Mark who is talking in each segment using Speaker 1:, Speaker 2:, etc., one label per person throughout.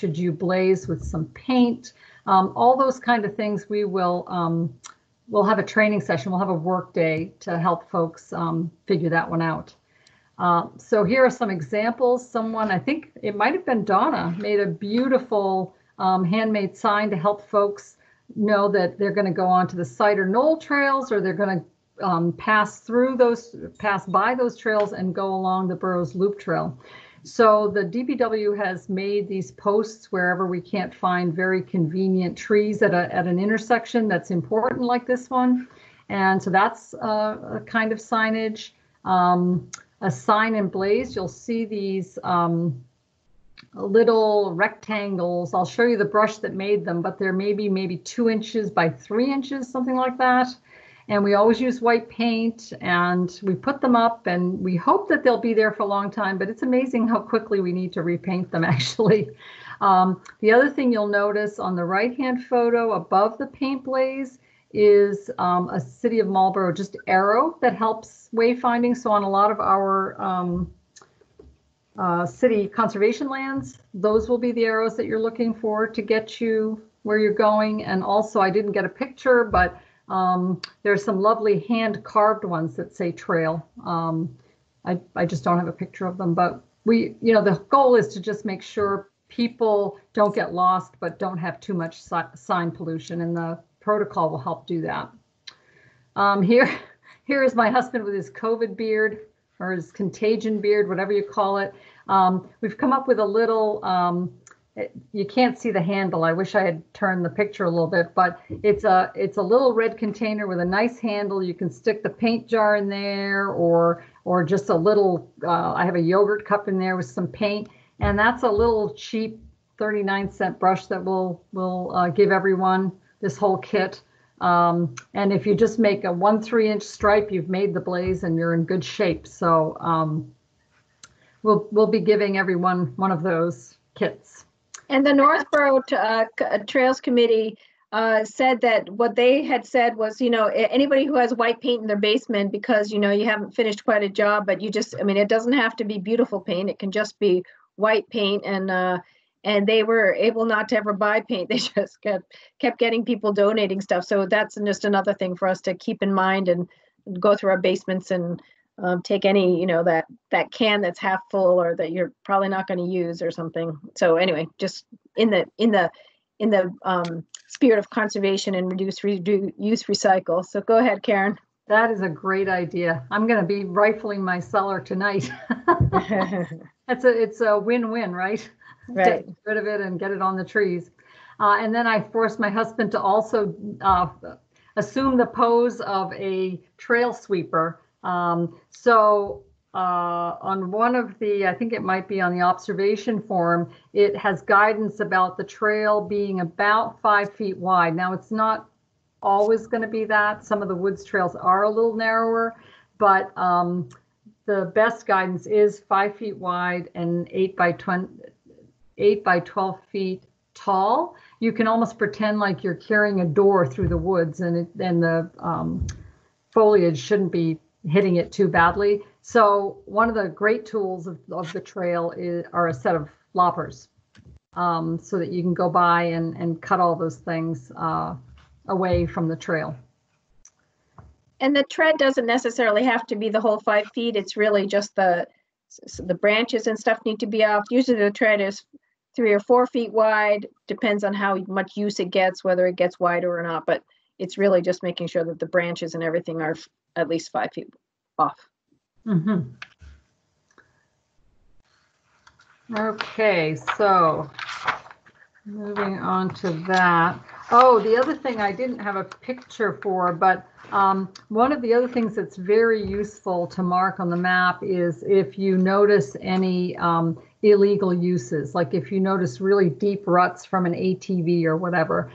Speaker 1: should you blaze with some paint? All those kind of things we will, we'll have a training session. We'll have a work day to help folks figure that one out. So here are some examples. Someone, I think it might have been Donna, made a beautiful handmade sign to help folks know that they're going to go onto the Cider Knoll trails, or they're going to pass by those trails and go along the Burroughs Loop Trail. So the DPW has made these posts wherever we can't find very convenient trees at an intersection that's important, like this one. And so that's a kind of signage. A sign emblazed, you'll see these little rectangles. I'll show you the brush that made them, but they're maybe 2 inches by 3 inches, something like that. And we always use white paint, and we put them up, and we hope that they'll be there for a long time, but it's amazing how quickly we need to repaint them, actually. The other thing you'll notice on the right-hand photo above the paint blaze is a City of Marlborough just arrow that helps wayfinding. So on a lot of our city conservation lands, those will be the arrows that you're looking for to get you where you're going. And also, I didn't get a picture, but there's some lovely hand-carved ones that say trail. I just don't have a picture of them, but the goal is to just make sure people don't get lost, but don't have too much sign pollution, and the protocol will help do that. Here is my husband with his COVID beard, or his contagion beard, whatever you call it. We've come up with a little, you can't see the handle. I wish I had turned the picture a little bit, but it's a little red container with a nice handle. You can stick the paint jar in there, or just a little, I have a yogurt cup in there with some paint, and that's a little cheap 39-cent brush that we'll give everyone, this whole kit. And if you just make a 1 3-inch stripe, you've made the blaze and you're in good shape. So we'll be giving everyone one of those kits.
Speaker 2: And the Northborough Trails Committee said that what they had said was, anybody who has white paint in their basement, because, you haven't finished quite a job, but it doesn't have to be beautiful paint. It can just be white paint. And they were able not to ever buy paint. They just kept getting people donating stuff. So that's just another thing for us to keep in mind, and go through our basements and take any, that can that's half full or that you're probably not going to use or something. So anyway, just in the spirit of conservation and use, recycle. So go ahead, Karen.
Speaker 1: That is a great idea. I'm going to be rifling my cellar tonight. It's a win-win, right?
Speaker 2: Right.
Speaker 1: Get rid of it and get it on the trees. And then I forced my husband to also assume the pose of a trail sweeper. So on one of the, I think it might be on the observation form, it has guidance about the trail being about 5 feet wide. Now, it's not always going to be that. Some of the woods trails are a little narrower, but the best guidance is 5 feet wide and 8 by 12 feet tall. You can almost pretend like you're carrying a door through the woods, and the foliage shouldn't be hitting it too badly. So one of the great tools of the trail are a set of loppers, so that you can go by and cut all those things away from the trail.
Speaker 2: And the tread doesn't necessarily have to be the whole 5 feet. It's really just the branches and stuff need to be off. Usually the tread is 3 or 4 feet wide. Depends on how much use it gets, whether it gets wider or not. But it's really just making sure that the branches and everything are at least 5 feet off.
Speaker 1: Mm-hmm. Okay, so moving on to that. Oh, the other thing I didn't have a picture for, but one of the other things that's very useful to mark on the map is if you notice any illegal uses, like if you notice really deep ruts from an ATV or whatever,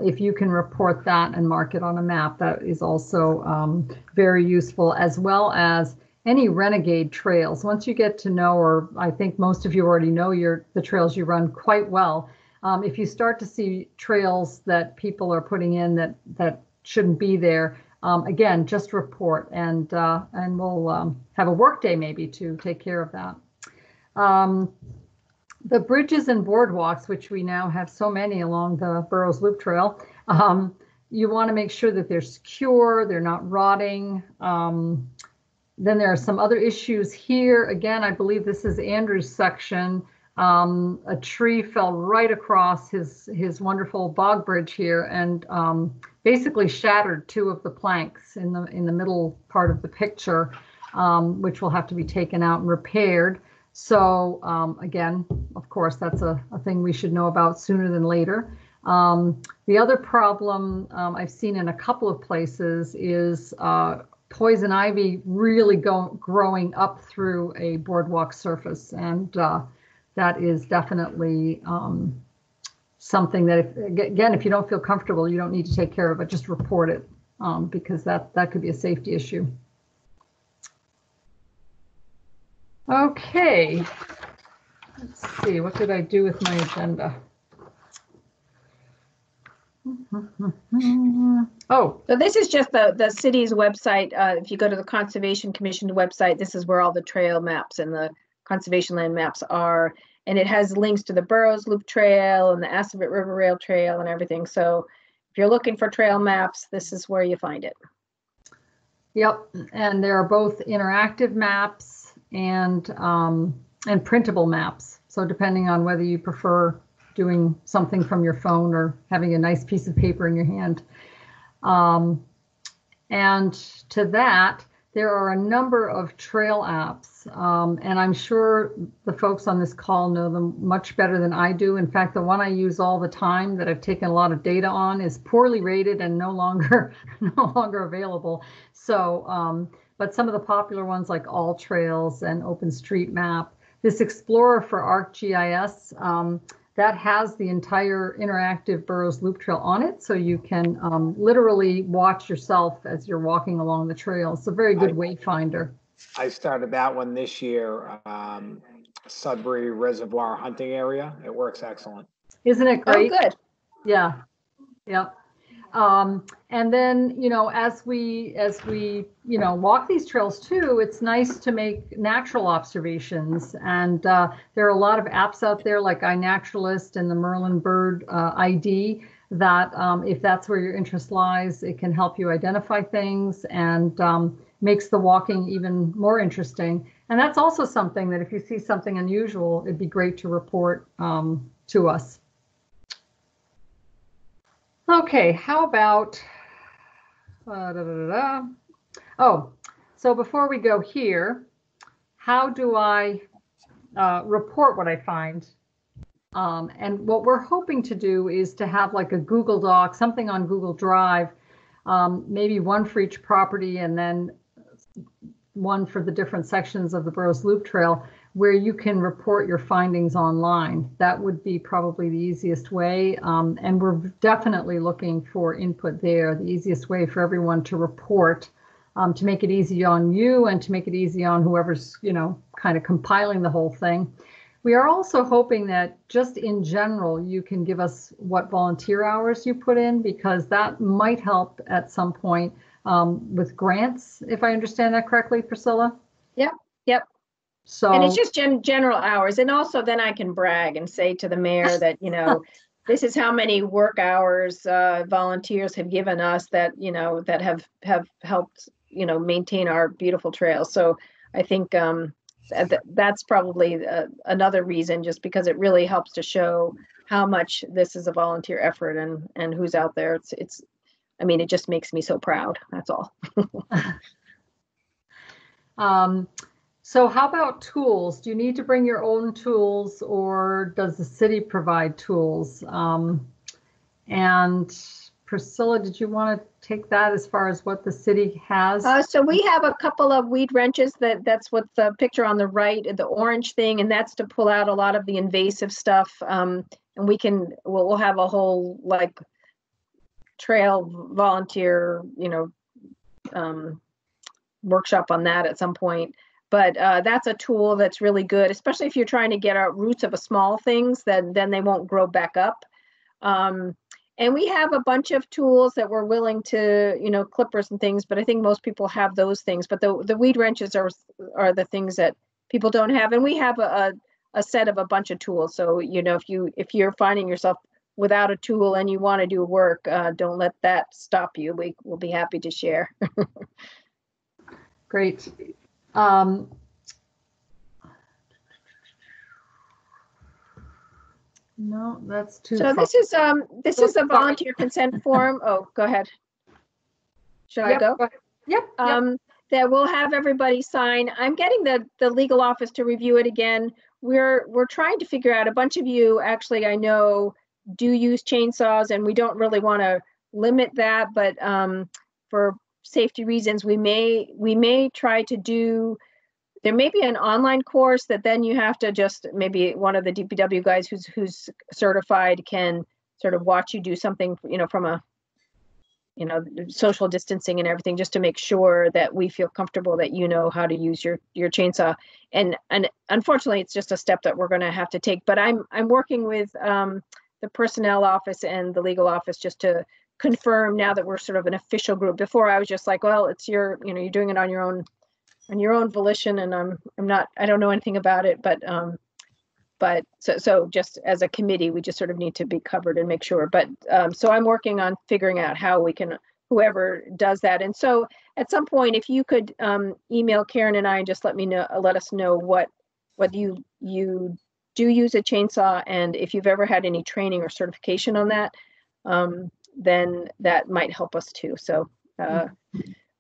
Speaker 1: if you can report that and mark it on a map, that is also very useful, as well as any renegade trails. Once you get to know, or I think most of you already know the trails you run quite well, if you start to see trails that people are putting in that shouldn't be there, again, just report, and we'll have a work day maybe to take care of that. The bridges and boardwalks, which we now have so many along the Burroughs Loop Trail, you want to make sure that they're secure, they're not rotting. Then there are some other issues here. Again, I believe this is Andrew's section. A tree fell right across his wonderful bog bridge here and basically shattered two of the planks in the middle part of the picture, which will have to be taken out and repaired. So again, of course, that's a thing we should know about sooner than later. The other problem I've seen in a couple of places is poison ivy really growing up through a boardwalk surface. And that is definitely something that, if you don't feel comfortable, you don't need to take care of it, just report it because that could be a safety issue. Okay, let's see, what did I do with my agenda? Oh,
Speaker 2: so this is just the city's website. If you go to the Conservation Commission website, this is where all the trail maps and the conservation land maps are. And it has links to the Burroughs Loop Trail and the Assabet River Rail Trail and everything. So if you're looking for trail maps, this is where you find it.
Speaker 1: Yep, and there are both interactive maps and printable maps. So depending on whether you prefer doing something from your phone or having a nice piece of paper in your hand. And to that, there are a number of trail apps, and I'm sure the folks on this call know them much better than I do. In fact, the one I use all the time that I've taken a lot of data on is poorly rated and no longer available. So, but some of the popular ones like All Trails and OpenStreetMap, this Explorer for ArcGIS, that has the entire interactive Burroughs Loop Trail on it, so you can literally watch yourself as you're walking along the trail. It's a very good wayfinder.
Speaker 3: I started that one this year, Sudbury Reservoir Hunting Area. It works excellent.
Speaker 1: Isn't it great?
Speaker 2: Oh, good.
Speaker 1: Yeah. Yep. And then, as we walk these trails too, it's nice to make natural observations. And there are a lot of apps out there like iNaturalist and the Merlin Bird ID that if that's where your interest lies, it can help you identify things and makes the walking even more interesting. And that's also something that if you see something unusual, it'd be great to report to us. Okay, how about, oh, so before we go here, how do I report what I find? And what we're hoping to do is to have like a Google Doc, something on Google Drive, maybe one for each property and then one for the different sections of the Burroughs Loop Trail, where you can report your findings online. That would be probably the easiest way. And we're definitely looking for input there. The easiest way for everyone to report, to make it easy on you and to make it easy on whoever's, kind of compiling the whole thing. We are also hoping that just in general, you can give us what volunteer hours you put in, because that might help at some point with grants, if I understand that correctly, Priscilla?
Speaker 2: Yep, yep.
Speaker 1: So,
Speaker 2: and it's just general hours. And also then I can brag and say to the mayor that, this is how many work hours volunteers have given us that, that have helped, maintain our beautiful trails. So I think that's probably another reason, just because it really helps to show how much this is a volunteer effort and who's out there. It just makes me so proud. That's all.
Speaker 1: So how about tools? Do you need to bring your own tools, or does the city provide tools? And Priscilla, did you want to take that as far as what the city has?
Speaker 2: So we have a couple of weed wrenches. That's what the picture on the right, the orange thing, and that's to pull out a lot of the invasive stuff. And we'll have a whole trail volunteer, workshop on that at some point. But that's a tool that's really good, especially if you're trying to get out roots of a small things, then they won't grow back up. And we have a bunch of tools that we're willing to, clippers and things, but I think most people have those things. But the weed wrenches are the things that people don't have. And we have a a set of a bunch of tools. So, if you're finding yourself without a tool and you want to do work, don't let that stop you. We'll be happy to share.
Speaker 1: Great. No, that's too
Speaker 2: So
Speaker 1: far.
Speaker 2: this is the volunteer consent form. Oh, go ahead. Should I go?
Speaker 1: Yep.
Speaker 2: That we'll have everybody sign. I'm getting the legal office to review it again. We're trying to figure out, a bunch of you actually I know do use chainsaws, and we don't really want to limit that, but for safety reasons, we may try to do. There may be an online course that then you have to just, maybe one of the DPW guys who's certified can sort of watch you do something, from a, social distancing and everything, just to make sure that we feel comfortable that you know how to use your chainsaw. And unfortunately, it's just a step that we're going to have to take. But I'm working with the personnel office and the legal office just to confirm, now that we're sort of an official group. Before, I was just like, well, it's you're doing it on your own volition, and I don't know anything about it, but so just as a committee, we just sort of need to be covered and make sure. But so I'm working on figuring out how we can, whoever does that. And so at some point, if you could email Karen and I and just let us know whether you do use a chainsaw, and if you've ever had any training or certification on that, then that might help us too. So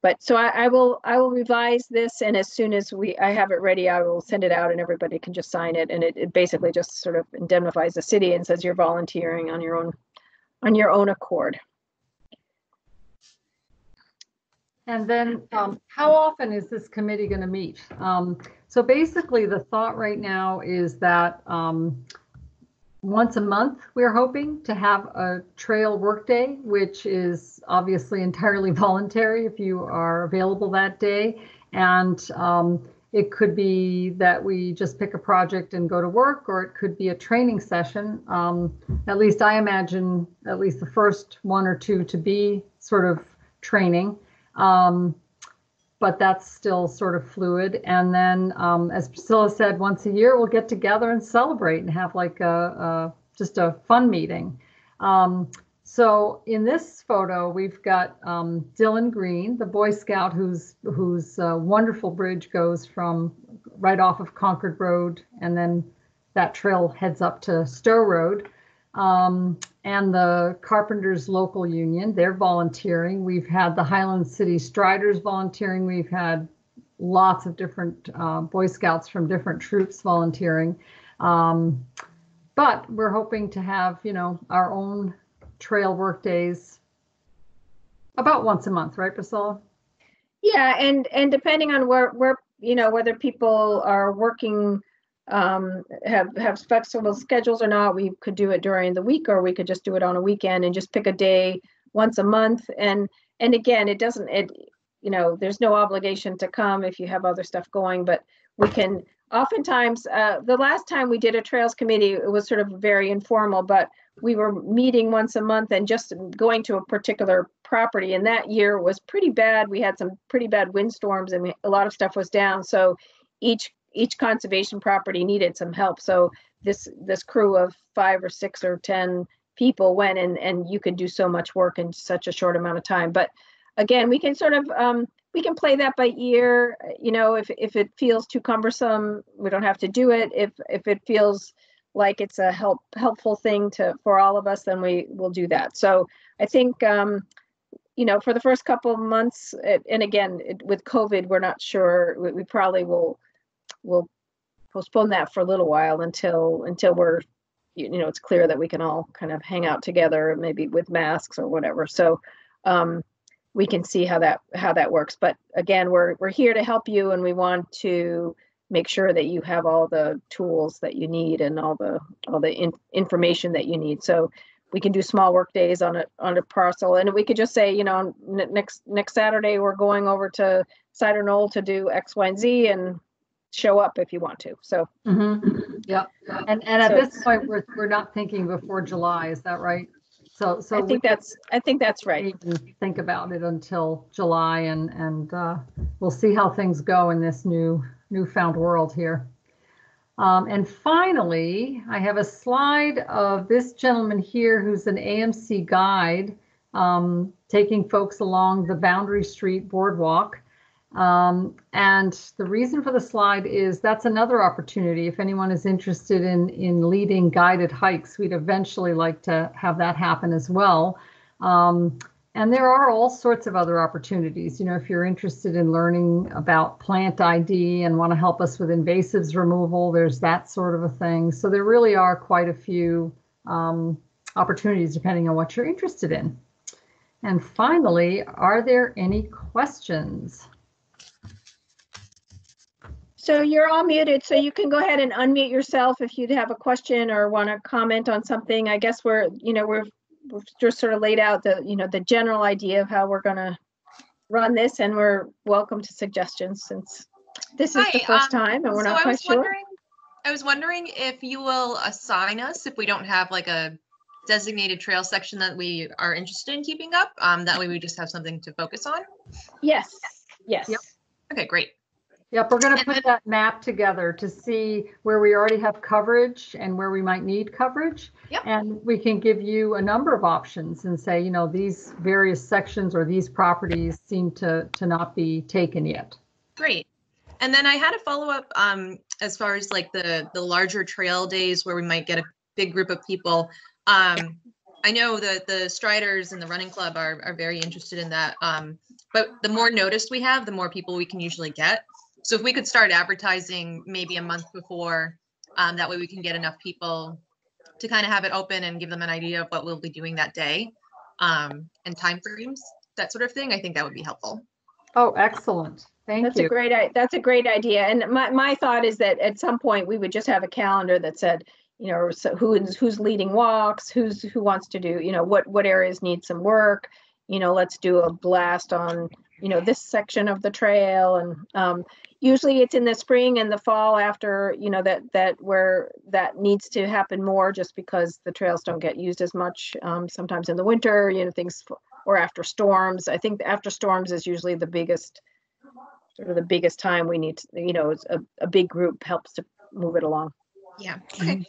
Speaker 2: but so I will revise this, and as soon as I have it ready, I will send it out, and everybody can just sign it. And it basically just sort of indemnifies the city and says you're volunteering on your own accord.
Speaker 1: And then how often is this committee going to meet? So basically the thought right now is that once a month, we're hoping to have a trail workday, which is obviously entirely voluntary if you are available that day. And it could be that we just pick a project and go to work, or it could be a training session. At least I imagine at least the first one or two to be sort of training. But that's still sort of fluid. And then, as Priscilla said, once a year we'll get together and celebrate and have like just a fun meeting. So in this photo, we've got Dylan Green, the Boy Scout whose wonderful bridge goes from right off of Concord Road, and then that trail heads up to Stowe Road. And the Carpenters Local Union, they're volunteering. We've had the Highland City Striders volunteering. We've had lots of different Boy Scouts from different troops volunteering. But we're hoping to have, our own trail work days about once a month, right, Priscilla?
Speaker 2: Yeah, and depending on where whether people are working, have flexible schedules or not, we could do it during the week, or we could just do it on a weekend and just pick a day once a month. And again, there's no obligation to come if you have other stuff going, but we can oftentimes, the last time we did a trails committee, it was sort of very informal, but we were meeting once a month and just going to a particular property. And that year was pretty bad. We had some pretty bad windstorms, and a lot of stuff was down. So each conservation property needed some help. So this crew of 5 or 6 or 10 people went, and you could do so much work in such a short amount of time. But again, we can sort of we can play that by ear. If it feels too cumbersome, we don't have to do it. If it feels like it's a helpful thing for all of us, then we will do that. So I think for the first couple of months, and again with COVID, we're not sure. We probably will postpone that for a little while until we're it's clear that we can all kind of hang out together, maybe with masks or whatever. So we can see how that works. But again, we're here to help you, and we want to make sure that you have all the tools that you need and all the information that you need. So we can do small work days on a parcel, and we could just say, next Saturday we're going over to Cider Knoll to do X, Y, and Z, and show up if you want to. So
Speaker 1: yeah, and at this point we're not thinking before July, is that right? So
Speaker 2: I think that's right.
Speaker 1: Think about it until July, and we'll see how things go in this newfound world here. And finally, I have a slide of this gentleman here who's an AMC guide, taking folks along the Boundary Street Boardwalk. And the reason for the slide is that's another opportunity. If anyone is interested in leading guided hikes, we'd eventually like to have that happen as well. And there are all sorts of other opportunities. You know, if you're interested in learning about plant ID and want to help us with invasives removal, there's that sort of a thing. So there really are quite a few opportunities depending on what you're interested in. And finally, are there any questions?
Speaker 2: So you're all muted, so you can go ahead and unmute yourself if you'd have a question or want to comment on something. I guess we've just sort of laid out the general idea of how we're going to run this, and we're welcome to suggestions since this is the first time and we're not quite sure.
Speaker 4: I was wondering if you will assign us if we don't have like a designated trail section that we are interested in keeping up. That way we just have something to focus on.
Speaker 2: Yes. Yes.
Speaker 1: Yep.
Speaker 4: Okay, great.
Speaker 1: Yep, we're going to put that map together to see where we already have coverage and where we might need coverage.
Speaker 4: Yep.
Speaker 1: And we can give you a number of options and say, you know, these various sections or these properties seem to not be taken yet.
Speaker 4: Great. And then I had a follow-up as far as like the larger trail days where we might get a big group of people. I know that the Striders and the running club are very interested in that. But the more notice we have, the more people we can usually get. So if we could start advertising maybe a month before, that way we can get enough people to kind of have it open and give them an idea of what we'll be doing that day, and time frames, that sort of thing. I think that would be helpful.
Speaker 1: Oh, excellent. Thank you.
Speaker 2: That's a great idea. And my thought is that at some point we would just have a calendar that said, you know, so who's leading walks, who wants to do, you know, what areas need some work, you know, let's do a blast on, you know, this section of the trail. And usually it's in the spring and the fall after, you know, where that needs to happen more just because the trails don't get used as much. Sometimes in the winter, you know, or after storms. I think after storms is usually the biggest time we need to, you know, a big group helps to move it along.
Speaker 4: Yeah. Okay.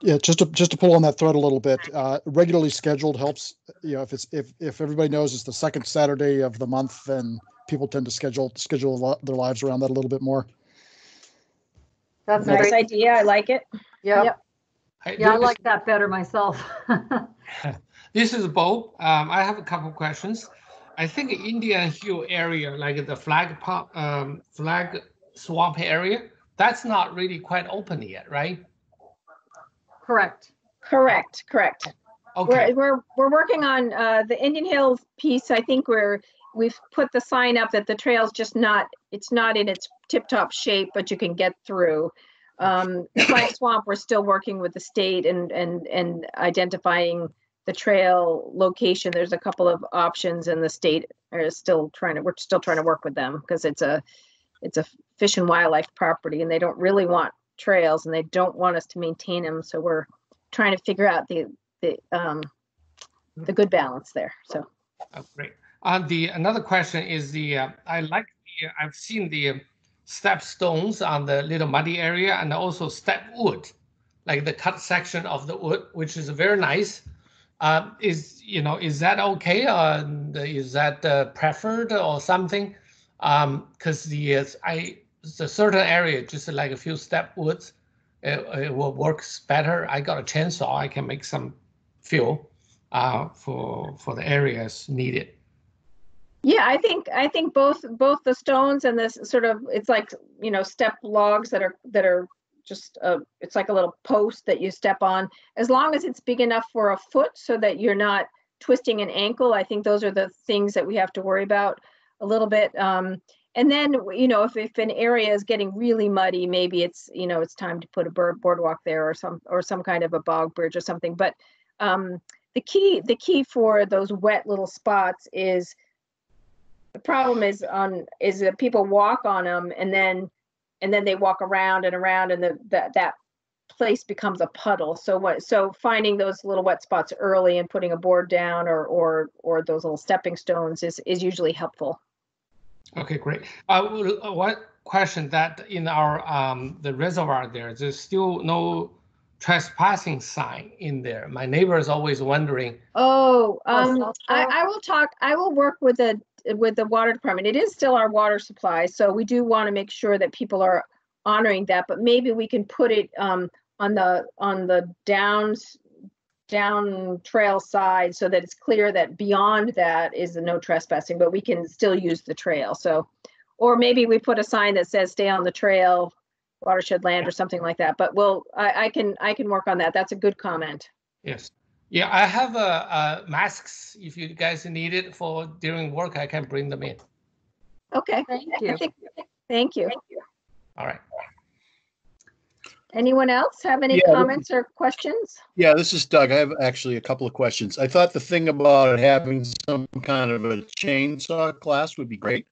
Speaker 5: Yeah, just to pull on that thread a little bit, regularly scheduled helps. You know, if everybody knows it's the second Saturday of the month, then people tend to schedule their lives around that a little bit more.
Speaker 1: That's
Speaker 2: a nice idea. I like it.
Speaker 1: Yep. I like that better myself.
Speaker 6: This is Bo. I have a couple of questions. I think Indian Hill area, like the flag swamp area, that's not really quite open yet, right?
Speaker 1: Correct.
Speaker 6: Okay.
Speaker 2: We're working on the Indian Hills piece. I think we've put the sign up that the trail's just it's not in its tip-top shape, but you can get through. Flag Swamp, we're still working with the state and identifying the trail location. There's a couple of options, and the state we're still trying to work with them because it's a fish and wildlife property, and they don't really want trails, and they don't want us to maintain them. So we're trying to figure out the good balance there. So.
Speaker 6: Oh, great. Another question is I've seen the step stones on the little muddy area, and also step wood, like the cut section of the wood, which is very nice. Is that okay? Is that preferred or something? Because the certain area, just like a few step woods, it will work better. I got a chainsaw. I can make some fuel for the areas needed.
Speaker 2: Yeah, I think both the stones and this sort of, it's like, you know, step logs that are just it's like a little post that you step on, as long as it's big enough for a foot so that you're not twisting an ankle. I think those are the things that we have to worry about a little bit. And then, you know, if an area is getting really muddy, maybe it's time to put a boardwalk there or some kind of a bog bridge or something. But the key for those wet little spots is, the problem is that people walk on them and then they walk around and around, and that place becomes a puddle. So finding those little wet spots early and putting a board down or those little stepping stones is usually helpful.
Speaker 6: Okay, great. What question that in our the reservoir there's still no trespassing sign in there. My neighbor is always wondering.
Speaker 2: Oh, I will talk. I will work with the water department. It is still our water supply, so we do want to make sure that people are honoring that. But maybe we can put it on the down trail side so that it's clear that beyond that is the no trespassing, but we can still use the trail. So, or maybe we put a sign that says "Stay on the trail, watershed land" or something like that. But I can work on that. That's a good comment.
Speaker 6: Yes. Yeah, I have masks. If you guys need it for during work, I can bring them in.
Speaker 2: Okay.
Speaker 1: Thank you.
Speaker 2: Thank you.
Speaker 6: All right.
Speaker 2: Anyone else have any comments or questions?
Speaker 7: Yeah, this is Doug. I have actually a couple of questions. I thought the thing about having some kind of a chainsaw class would be great.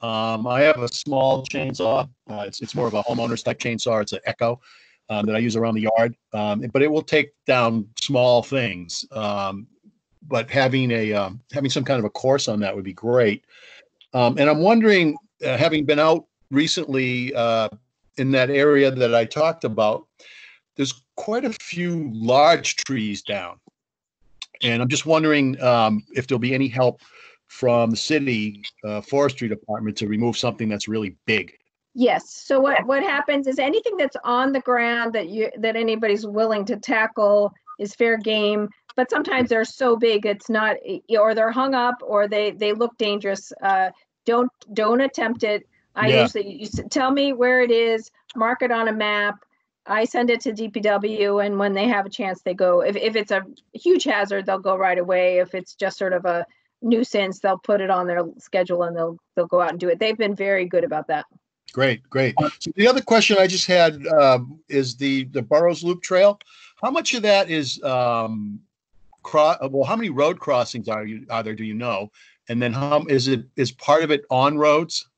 Speaker 7: I have a small chainsaw. It's more of a homeowner's type chainsaw. It's an Echo that I use around the yard, but it will take down small things. But having some kind of a course on that would be great. And I'm wondering, having been out recently in that area that I talked about, there's quite a few large trees down. And I'm just wondering if there'll be any help from the city forestry department to remove something that's really big.
Speaker 2: Yes. So what happens is anything that's on the ground that anybody's willing to tackle is fair game. But sometimes they're so big it's not, or they're hung up, or they look dangerous. Don't attempt it. You tell me where it is, mark it on a map. I send it to DPW, and when they have a chance, they go. If it's a huge hazard, they'll go right away. If it's just sort of a nuisance, they'll put it on their schedule and they'll go out and do it. They've been very good about that.
Speaker 7: Great. So the other question I just had is the Burroughs Loop Trail. How much of that is how many road crossings are there? Do you know? And then is part of it on roads?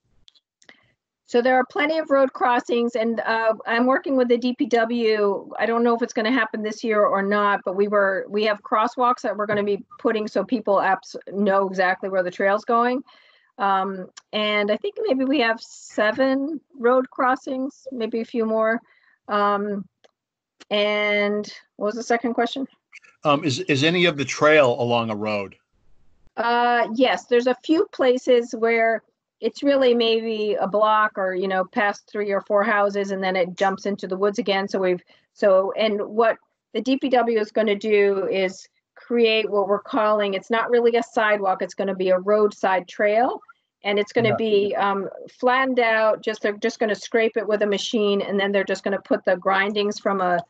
Speaker 2: So there are plenty of road crossings, and I'm working with the DPW. I don't know if it's going to happen this year or not, but we have crosswalks that we're going to be putting so people know exactly where the trail's going. And I think maybe we have 7 road crossings, maybe a few more. And what was the second question?
Speaker 7: Is any of the trail along a road?
Speaker 2: Yes, there's a few places where it's really maybe a block or, past 3 or 4 houses, and then it jumps into the woods again. And what the DPW is going to do is create what we're calling, it's not really a sidewalk, it's going to be a roadside trail. And it's going to be flattened out. They're just going to scrape it with a machine, and then they're just going to put the grindings from the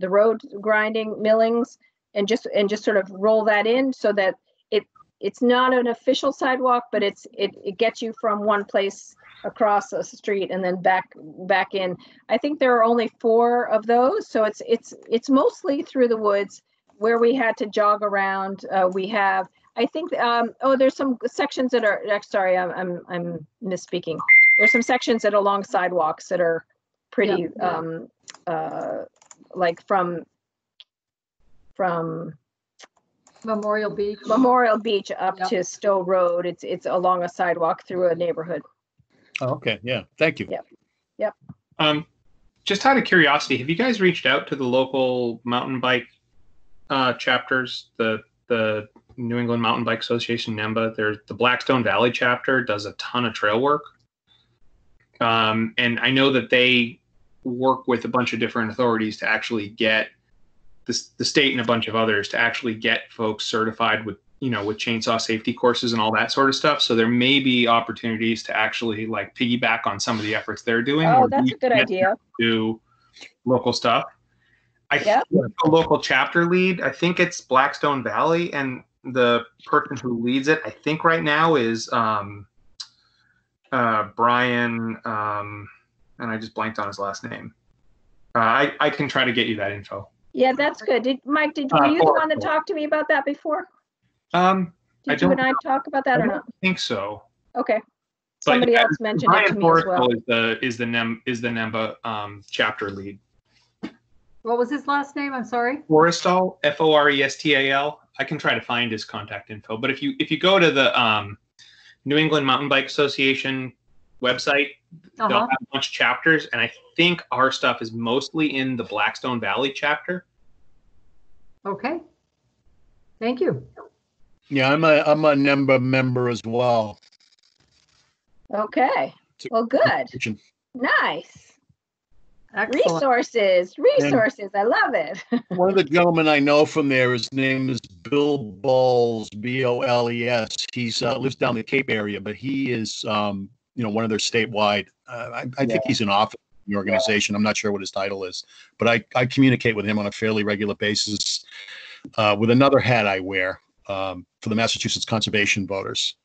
Speaker 2: road grinding millings and just sort of roll that in so that it's not an official sidewalk, but it gets you from one place across a street and then back in. I think there are only 4 of those, so it's mostly through the woods where we had to jog around. We have, I think, there's some sections that are. Sorry, I'm misspeaking. There's some sections that are along sidewalks that are pretty, like from
Speaker 1: Memorial Beach
Speaker 2: up to Stowe Road. It's along a sidewalk through a neighborhood.
Speaker 7: Oh, okay. Yeah. Thank you.
Speaker 2: Yep.
Speaker 8: Just out of curiosity, have you guys reached out to the local mountain bike chapters? The New England Mountain Bike Association, NEMBA. There's the Blackstone Valley chapter does a ton of trail work. And I know that they work with a bunch of different authorities to actually get the state and a bunch of others to actually get folks certified with chainsaw safety courses and all that sort of stuff. So there may be opportunities to actually like piggyback on some of the efforts they're doing.
Speaker 2: Oh, that's a good idea.
Speaker 8: Do local stuff. I think the local chapter lead, I think it's Blackstone Valley, and the person who leads it, I think right now is Brian, and I just blanked on his last name. I can try to get you that info.
Speaker 2: Yeah, that's good. Were you the one that talked to me about that before? Did you and I talk about that or not?
Speaker 8: I think so.
Speaker 2: Okay. Somebody else mentioned it to me as well.
Speaker 8: Is the NEMBA chapter lead.
Speaker 1: What was his last name? I'm sorry.
Speaker 8: Forestal, Forestal. I can try to find his contact info. But if you go to the New England Mountain Bike Association website. They'll have a bunch of chapters, and I think our stuff is mostly in the Blackstone Valley chapter.
Speaker 1: Okay. Thank you.
Speaker 7: Yeah, I'm a member as well.
Speaker 2: Okay. Well, good. Nice.
Speaker 1: Excellent.
Speaker 2: Resources. I love it.
Speaker 7: One of the gentlemen I know from there, his name is Bill Bowles, Boles. He's lives down the Cape area, but he is one of their statewide. I think he's an officer in the organization. I'm not sure what his title is, but I communicate with him on a fairly regular basis with another hat I wear for the Massachusetts Conservation Voters.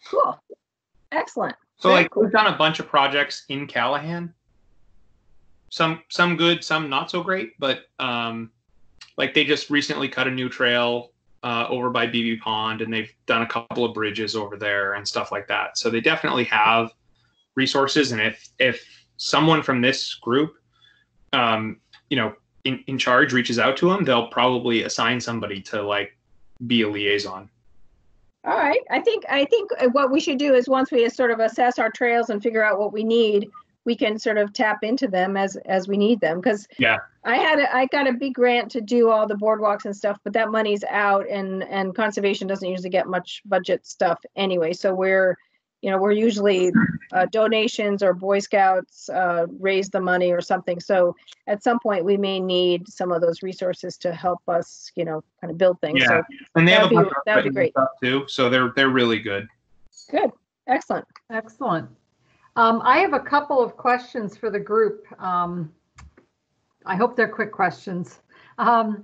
Speaker 2: Cool. Excellent.
Speaker 8: So we've done a bunch of projects in Callahan. Some good, some not so great, but they just recently cut a new trail over by BB Pond, and they've done a couple of bridges over there and stuff like that. So they definitely have resources, and if someone from this group, in charge reaches out to them, they'll probably assign somebody to be a liaison.
Speaker 2: All right. I think what we should do is once we sort of assess our trails and figure out what we need, we can sort of tap into them as we need them. Because I got a big grant to do all the boardwalks and stuff, but that money's out, and conservation doesn't usually get much budget stuff anyway. So we're usually donations or Boy Scouts raise the money or something. So at some point we may need some of those resources to help us, kind of build things.
Speaker 8: Yeah,
Speaker 2: so
Speaker 8: and they have a bunch
Speaker 2: that would be great
Speaker 8: stuff too. So they're really good.
Speaker 2: Good, excellent.
Speaker 1: I have a couple of questions for the group. I hope they're quick questions. The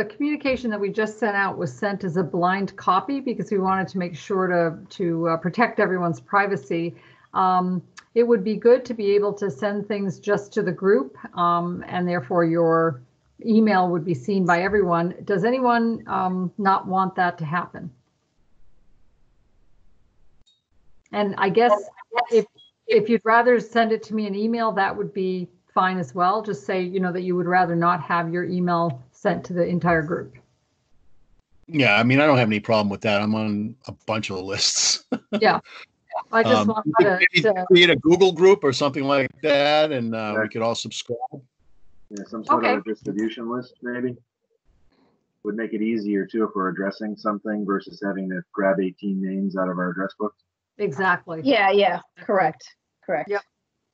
Speaker 1: communication that we just sent out was sent as a blind copy because we wanted to make sure to protect everyone's privacy. It would be good to be able to send things just to the group, and therefore your email would be seen by everyone. Does anyone not want that to happen? And I guess if you'd rather send it to me in email, that would be fine as well. Just say, that you would rather not have your email sent to the entire group.
Speaker 7: Yeah, I mean, I don't have any problem with that. I'm on a bunch of the lists.
Speaker 1: Yeah. I just want
Speaker 7: to create a Google group or something like that, and we could all subscribe.
Speaker 9: Yeah, some sort of a distribution list, maybe. Would make it easier, too, if we're addressing something versus having to grab 18 names out of our address book.
Speaker 1: Exactly.
Speaker 2: Yeah, correct.
Speaker 1: Yep,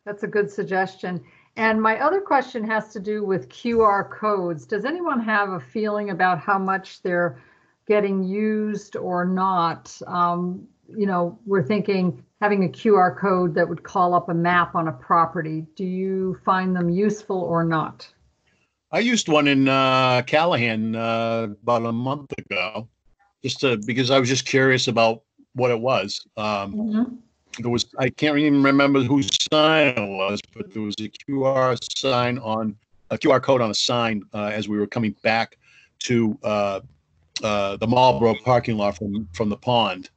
Speaker 1: that's a good suggestion. And my other question has to do with QR codes. Does anyone have a feeling about how much they're getting used or not? We're thinking having a QR code that would call up a map on a property. Do you find them useful or not?
Speaker 7: I used one in Callahan about a month ago, because I was just curious about what it was. There was, I can't even remember whose sign it was, but there was a QR code on a sign as we were coming back to the Marlborough parking lot from the pond.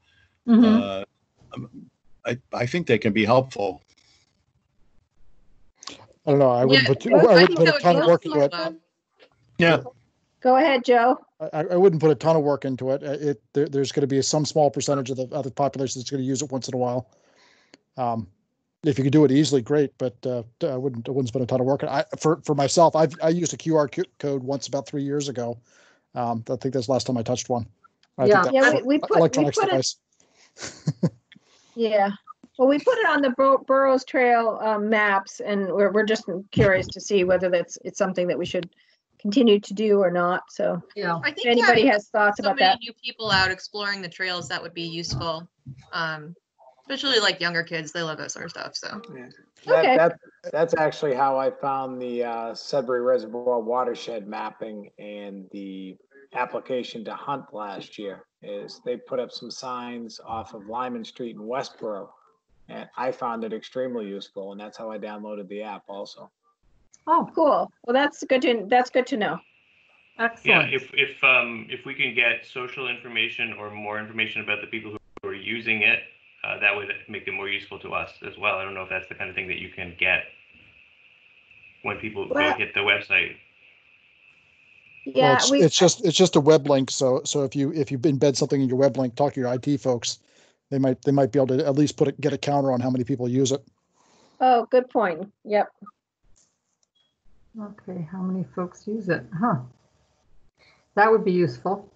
Speaker 7: I think they can be helpful.
Speaker 5: I don't know. I wouldn't put a ton of work into it.
Speaker 7: Yeah.
Speaker 2: Go ahead, Joe.
Speaker 5: I wouldn't put a ton of work into it. There's going to be some small percentage of the other population that's going to use it once in a while. If you could do it easily, great. But I wouldn't spend a ton of work. For myself, I used a QR code once about 3 years ago. I think that's the last time I touched one.
Speaker 2: We put
Speaker 5: device.
Speaker 2: Yeah. Well, we put it on the Burroughs Trail maps, and we're just curious to see whether it's something that we should continue to do or not. So
Speaker 1: yeah,
Speaker 4: I think
Speaker 2: if anybody has thoughts about that.
Speaker 4: New people out exploring the trails, that would be useful. Especially like younger kids, they love that sort of stuff. So
Speaker 3: that's actually how I found the Sudbury Reservoir watershed mapping and the application to hunt last year. Is they put up some signs off of Lyman Street in Westboro, and I found it extremely useful, and that's how I downloaded the app also.
Speaker 2: Oh, cool. Well, that's good to know.
Speaker 1: Excellent.
Speaker 10: Yeah, if we can get social information or more information about the people who are using it, that would make it more useful to us as well. I don't know if that's the kind of thing that you can get when people go hit the website.
Speaker 2: Yeah,
Speaker 5: it's just a web link. So if you embed something in your web link, talk to your IT folks. they might be able to at least get a counter on how many people use it.
Speaker 2: Oh, good point. Yep.
Speaker 1: Okay, how many folks use it? Huh. That would be useful.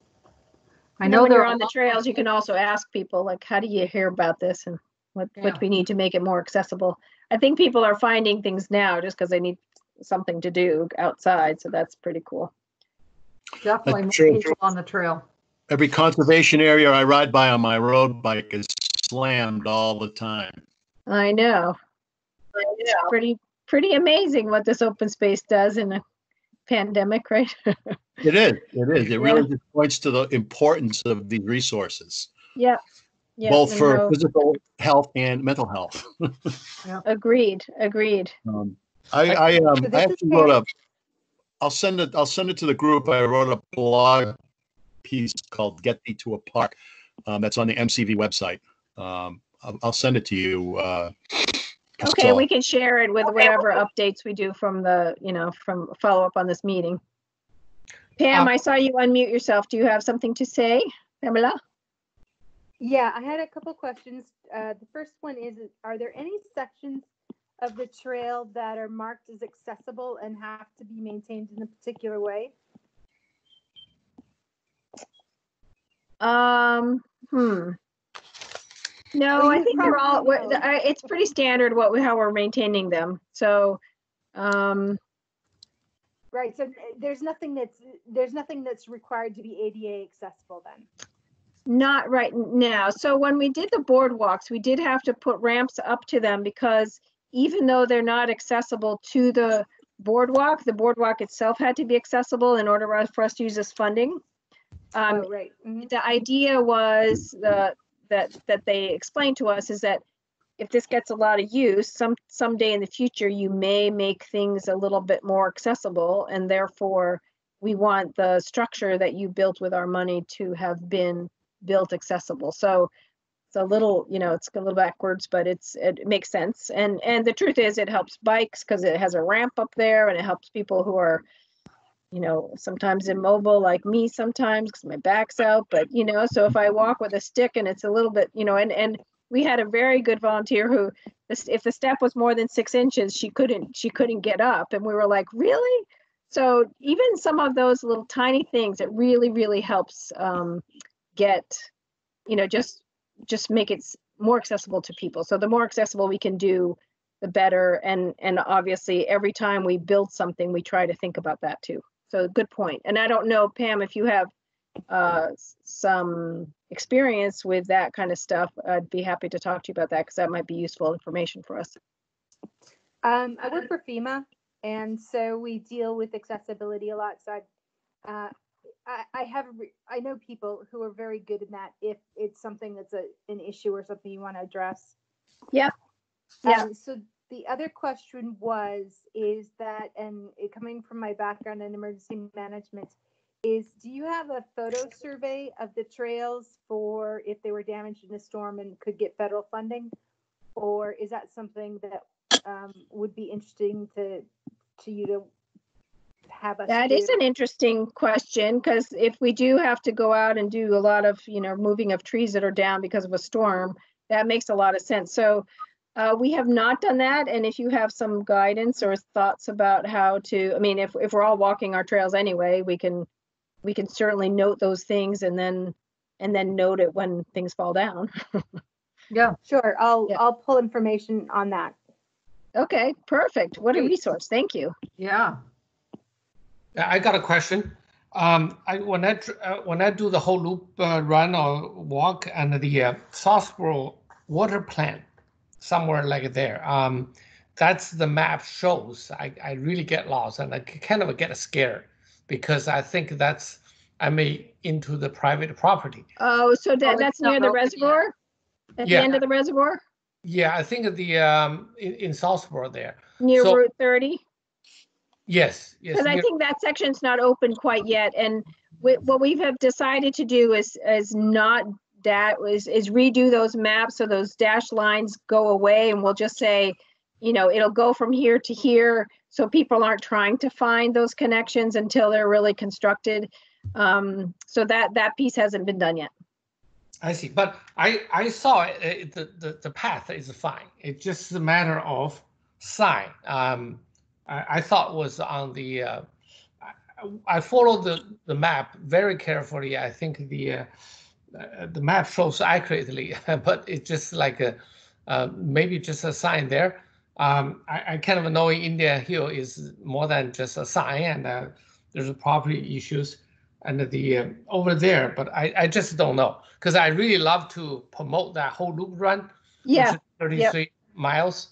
Speaker 1: I know
Speaker 2: when
Speaker 1: there
Speaker 2: you're
Speaker 1: are
Speaker 2: on the trails, you can also ask people, like, how do you hear about this and what we need to make it more accessible. I think people are finding things now just because they need something to do outside. So that's pretty cool.
Speaker 1: Definitely more people on the trail.
Speaker 7: Every conservation area I ride by on my road bike is slammed all the time.
Speaker 2: I know. It's pretty amazing what this open space does in a pandemic, right?
Speaker 7: It is. It really just points to the importance of these resources.
Speaker 2: Yeah.
Speaker 7: Both for physical health and mental health.
Speaker 2: Agreed.
Speaker 7: I actually wrote I'll send it to the group. I wrote a blog piece called "Get Thee to a Park." That's on the MCV website. I'll send it to you.
Speaker 2: Okay, we can share it with whatever updates we do from from follow up on this meeting. Pam, I saw you unmute yourself. Do you have something to say, Pamela?
Speaker 11: Yeah, I had a couple questions. The first one is, are there any sections of the trail that are marked as accessible and have to be maintained in a particular way?
Speaker 2: No, I think they're all. It's pretty standard how we're maintaining them. So,
Speaker 11: right. So there's nothing that's required to be ADA accessible then.
Speaker 2: Not right now. So when we did the boardwalks, we did have to put ramps up to them because even though they're not accessible to the boardwalk itself had to be accessible in order for us to use this funding.
Speaker 11: Right. Mm-hmm.
Speaker 2: The idea was that they explained to us is that if this gets a lot of use, someday in the future, you may make things a little bit more accessible, and therefore we want the structure that you built with our money to have been built accessible. So it's a little, it's a little backwards, but it makes sense. And the truth is it helps bikes because it has a ramp up there, and it helps people who are, sometimes immobile like me sometimes because my back's out, but so if I walk with a stick and it's a little bit, and we had a very good volunteer who, if the step was more than 6 inches, she couldn't get up. And we were like, really? So even some of those little tiny things, it really, really helps get, just make it more accessible to people. So the more accessible we can do, the better. And obviously every time we build something, we try to think about that too. So good point. And I don't know, Pam, if you have some experience with that kind of stuff, I'd be happy to talk to you about that because that might be useful information for us.
Speaker 11: I work for FEMA, and so we deal with accessibility a lot. So I know people who are very good in that if it's something that's an issue or something you want to address.
Speaker 2: Yeah.
Speaker 11: So the other question is that, and coming from my background in emergency management, do you have a photo survey of the trails for if they were damaged in a storm and could get federal funding? Or is that something that would be interesting to you to have us
Speaker 2: That
Speaker 11: do?
Speaker 2: is an interesting question, because if we do have to go out and do a lot of, moving of trees that are down because of a storm, that makes a lot of sense. So we have not done that. And if you have some guidance or thoughts about how to, if we're all walking our trails anyway, we can certainly note those things and then note it when things fall down.
Speaker 11: Yeah, sure. I'll pull information on that.
Speaker 2: Okay, perfect. What a resource. Thank you.
Speaker 1: Yeah.
Speaker 6: I got a question. When I do the whole loop run or walk and the Southborough water plant, somewhere like there, that's the map shows. I really get lost and I kind of get scared because I think I'm into the private property.
Speaker 2: Oh, so that's near the reservoir? At the end of the reservoir?
Speaker 6: Yeah, I think in Southborough there.
Speaker 2: Near Route 30?
Speaker 6: Yes.
Speaker 2: Because I think that section's not open quite yet. And what we have decided to do is redo those maps so those dashed lines go away, and we'll just say, it'll go from here to here so people aren't trying to find those connections until they're really constructed. So that piece hasn't been done yet.
Speaker 6: I see, but I saw it, the path is fine. It's just a matter of sign. I thought was on the. I followed the map very carefully. I think the map shows accurately, but it's just like maybe just a sign there. I kind of knowing Indian Hill is more than just a sign, and there's property issues and the over there, but I just don't know, because I really love to promote that whole loop run,
Speaker 2: Yeah.
Speaker 6: which is 33 miles,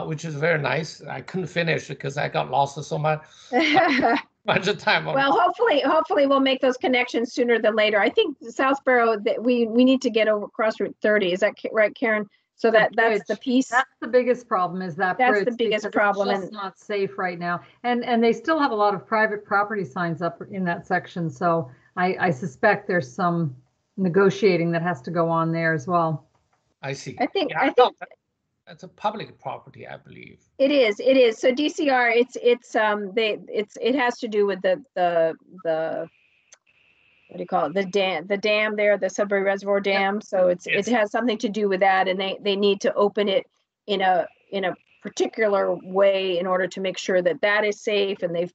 Speaker 6: which is very nice. I couldn't finish because I got lost so much. Much of time.
Speaker 2: Well, hopefully we'll make those connections sooner than later. I think Southborough, that we need to get over across Route 30. Is that right, Karen? So that's the piece.
Speaker 1: That's the biggest problem, is that
Speaker 2: That's
Speaker 1: bridge,
Speaker 2: the biggest
Speaker 1: because
Speaker 2: problem,
Speaker 1: It's just not safe right now. And they still have a lot of private property signs up in that section. So I suspect there's some negotiating that has to go on there as well.
Speaker 6: I see.
Speaker 2: I think
Speaker 6: that's a public property, I believe.
Speaker 2: It is. So DCR, it has to do with the what do you call it? The dam there, the Sudbury Reservoir Dam. So it has something to do with that, and they need to open it in a particular way in order to make sure that is safe, and they've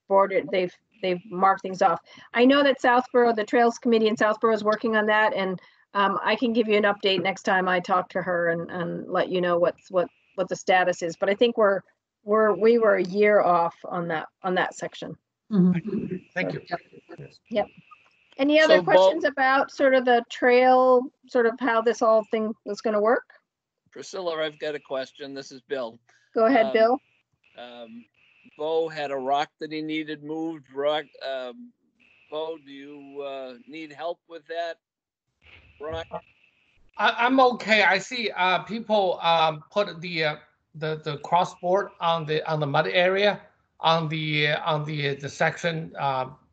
Speaker 2: marked things off. I know that Southborough, the Trails Committee in Southborough is working on that, and I can give you an update next time I talk to her and let you know what the status is. But I think we were a year off on that section.
Speaker 6: Mm-hmm. Thank you.
Speaker 2: Yep. Any other questions about sort of the trail, sort of how this all thing was going to work?
Speaker 12: Priscilla, I've got a question. This is Bill.
Speaker 2: Go ahead, Bill.
Speaker 12: Bo had a rock that he needed moved. Bo, do you need help with that rock?
Speaker 6: I'm okay. I see people put the crossboard on the mud area on the section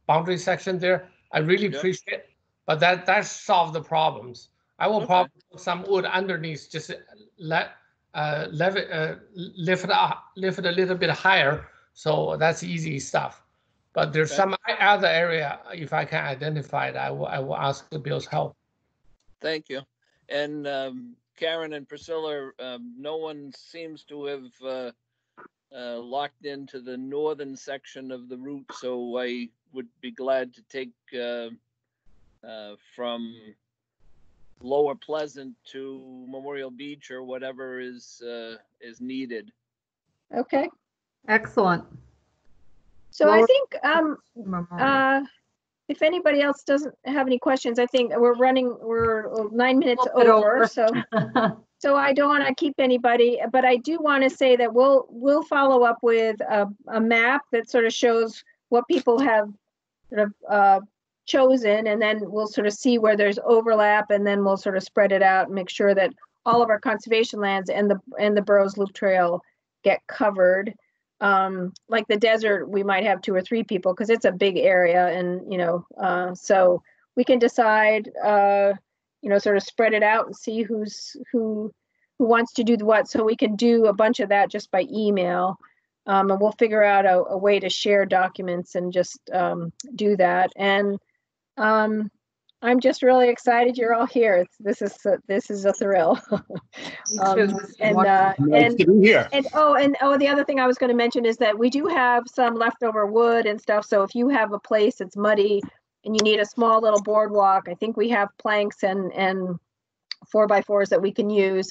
Speaker 6: boundary section there. I really appreciate it, but that solved the problems. I will probably put some wood underneath, just lift it a little bit higher, so that's easy stuff. But there's some other area, if I can identify it, I will ask Bill's help.
Speaker 12: Thank you. And Karen and Priscilla, no one seems to have locked into the northern section of the route, so I would be glad to take from Lower Pleasant to Memorial Beach or whatever is needed.
Speaker 2: Okay.
Speaker 1: Excellent.
Speaker 2: So I think if anybody else doesn't have any questions, I think we're 9 minutes over. So I don't want to keep anybody, but I do want to say that we'll follow up with a map that sort of shows what people have sort of chosen, and then we'll sort of see where there's overlap, and then we'll sort of spread it out and make sure that all of our conservation lands and the Burroughs Loop Trail get covered. Like the desert, we might have 2 or 3 people because it's a big area, and so we can decide, sort of spread it out and see who wants to do what. So we can do a bunch of that just by email, and we'll figure out a way to share documents and just do that. And I'm just really excited you're all here. This is a thrill.
Speaker 7: Nice to be here.
Speaker 2: And the other thing I was going to mention is that we do have some leftover wood and stuff. So if you have a place that's muddy and you need a small little boardwalk, I think we have planks and 4x4s that we can use.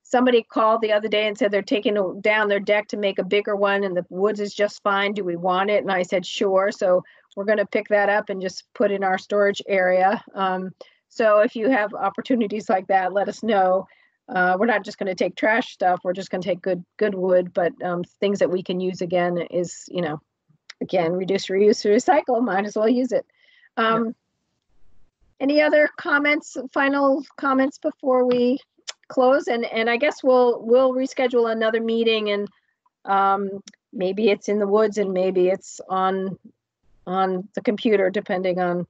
Speaker 2: Somebody called the other day and said they're taking down their deck to make a bigger one, and the woods is just fine. Do we want it? And I said, sure. So we're going to pick that up and just put in our storage area. So if you have opportunities like that, let us know. We're not just going to take trash stuff. We're just going to take good wood, but things that we can use again is, again, reduce, reuse, recycle. Might as well use it. Any other comments, final comments before we close? And I guess we'll reschedule another meeting, and maybe it's in the woods and maybe it's on the computer, depending on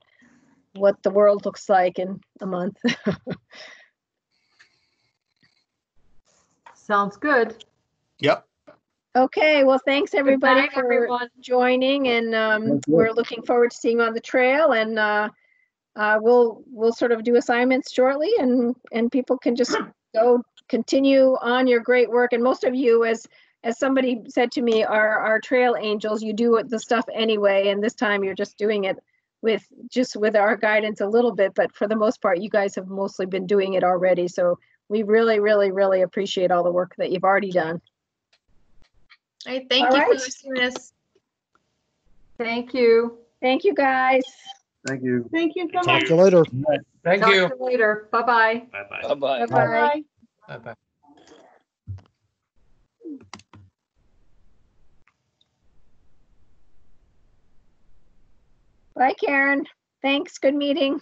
Speaker 2: what the world looks like in a month.
Speaker 1: Sounds good.
Speaker 7: Yep.
Speaker 2: Okay, well, thanks everybody for joining, and we're looking forward to seeing you on the trail, and we'll sort of do assignments shortly, and people can just go continue on your great work. And most of you, as somebody said to me, are trail angels. You do the stuff anyway, and this time you're just doing it with our guidance a little bit, but for the most part, you guys have mostly been doing it already. So we really, really, really appreciate all the work that you've already done.
Speaker 4: All right, thank you for listening to us.
Speaker 1: Thank you.
Speaker 2: Thank you, guys.
Speaker 9: Thank you.
Speaker 11: Thank you so
Speaker 5: Talk
Speaker 11: much.
Speaker 5: to you later.
Speaker 6: Thank
Speaker 1: Talk
Speaker 6: you.
Speaker 1: to you later. Bye-bye.
Speaker 10: Bye-bye.
Speaker 12: Bye-bye.
Speaker 2: Bye-bye.
Speaker 6: Bye-bye.
Speaker 2: Bye, Karen. Thanks. Good meeting.